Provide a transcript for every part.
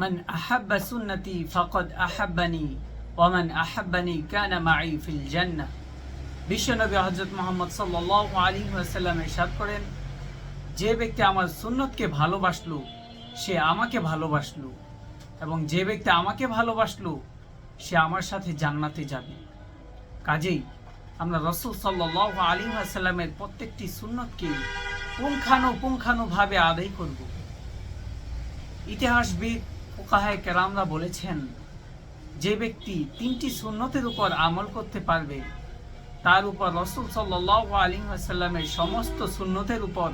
মান আহাব্বা সুন্নতি ফাকাদ আহাব্বানি ওয়া মান আহাব্বানি কানা মাই ফিল জান্নাহ। বিশ্বনবী হযরত মুহাম্মদ সাল্লাল্লাহু আলাইহি ওয়াসাল্লাম ইরশাদ করেন, যে ব্যক্তি আমার সুন্নতকে ভালোবাসলো সে আমাকে ভালোবাসলো, এবং যে ব্যক্তি আমাকে ভালোবাসলো সে আমার সাথে জান্নাতে যাবে। কাজেই আমরা রাসূল সাল্লাল্লাহু আলাইহি ওয়াসাল্লামের প্রত্যেকটি সুন্নতকে পুঙ্খানুপুঙ্খানুভাবে আদায় করব। ইতিহাসবিদ ফুকাহায়ে কেরামরা বলেছেন, যে ব্যক্তি 3টি সুন্নতের উপর আমল করতে পারবে তার উপর রাসূল সাল্লাল্লাহু আলাইহি ওয়াসাল্লামের সমস্ত সুন্নতের উপর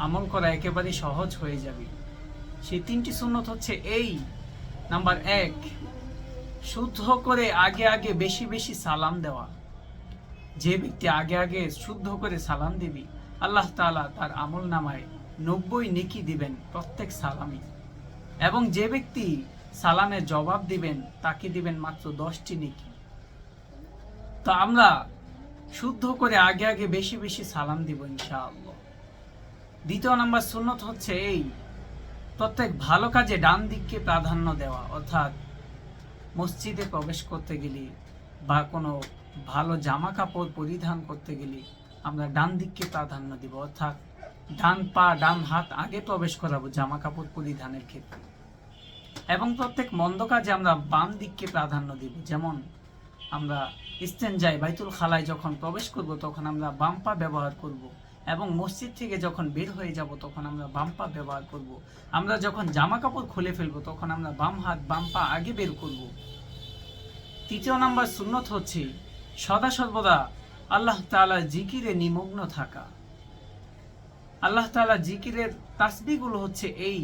আমল করা একেবারে সহজ হয়ে যাবে। সেই 3টি সুন্নত হচ্ছে এই: নাম্বার 1, শুদ্ধ করে আগে আগে বেশি বেশি সালাম দেওয়া। যে ব্যক্তি আগে আগে শুদ্ধ করে সালাম দিবি, আল্লাহ তাআলা তার আমল নামায় 90 নেকি দিবেন প্রত্যেক সালামে, এবং যে ব্যক্তি সালামের জবাব দিবেন তাকে দিবেন মাত্র 10টি নেকি। তো আমরা শুদ্ধ করে আগে আগে বেশি বেশি সালাম দিব ইনশাআল্লাহ। দ্বিতীয় নাম্বার সুন্নত হচ্ছে এই: প্রত্যেক ভালো কাজে ডান দিককে প্রাধান্য দেওয়া। অর্থাৎ মসজিদে প্রবেশ করতে গেলে বা কোনো ভালো জামা কাপড় পরিধান করতে গেলে আমরা ডান দিককে প্রাধান্য দিব। অর্থাৎ ডান পা ডান হাত আগে প্রবেশ করাবো জামা কাপড় পরিধানের ক্ষেত্রে। এবং প্রত্যেক মন্দ কাজে আমরা বাম দিককে প্রাধান্য দিব। যেমন আমরা ইস্তেনজায় বাইতুল খালায় যখন প্রবেশ করব তখন আমরা বাম পা ব্যবহার করব, এবং মসজিদ থেকে যখন বের হয়ে যাব তখন আমরা বাম পা ব্যবহার করব। আমরা যখন জামা কাপড় খুলে ফেলবো তখন আমরা বাম হাত বাম পা আগে বের করব। তৃতীয় নাম্বার সুন্নত হচ্ছে সদা সর্বদা আল্লাহ তাআলার জিকিরে নিমগ্ন থাকা। আল্লাহ তাআলার জিকিরের তাসবিহগুলো হচ্ছে এই: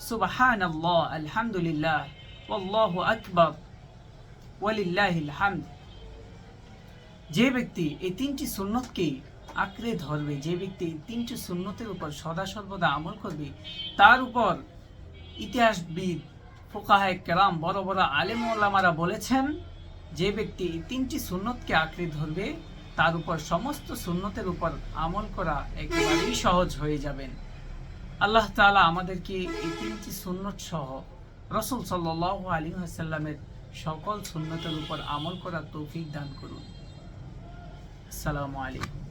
সুবহানাল্লাহ, আলহামদুলিল্লাহ, আল্লাহু আকবার, ওয়ালিল্লাহিল হামদ। যে ব্যক্তি এই 3টি সুন্নতকে আঁকড়ে ধরবে, যে ব্যক্তি এই 3টি সুন্নতের উপর সদা সর্বদা আমল করবে, তার উপর ইতিহাসবিদ ফুকাহায়ে কেরাম বড় বড় আলেম ওলামারা বলেছেন, যে ব্যক্তি এই 3টি সুন্নতকে আঁকড়ে ধরবে তার উপর সমস্ত সুন্নতের উপর আমল করা একেবারেই সহজ হয়ে যাবেন। আল্লাহ তাআলা আমাদেরকে এই 3টি সুন্নত সহ রাসূল সাল্লাল্লাহু আলাইহি ওয়াসাল্লামের সকল সুন্নতের উপর আমল করার তৌফিক দান করুন। আসসালামু আলাইকুম।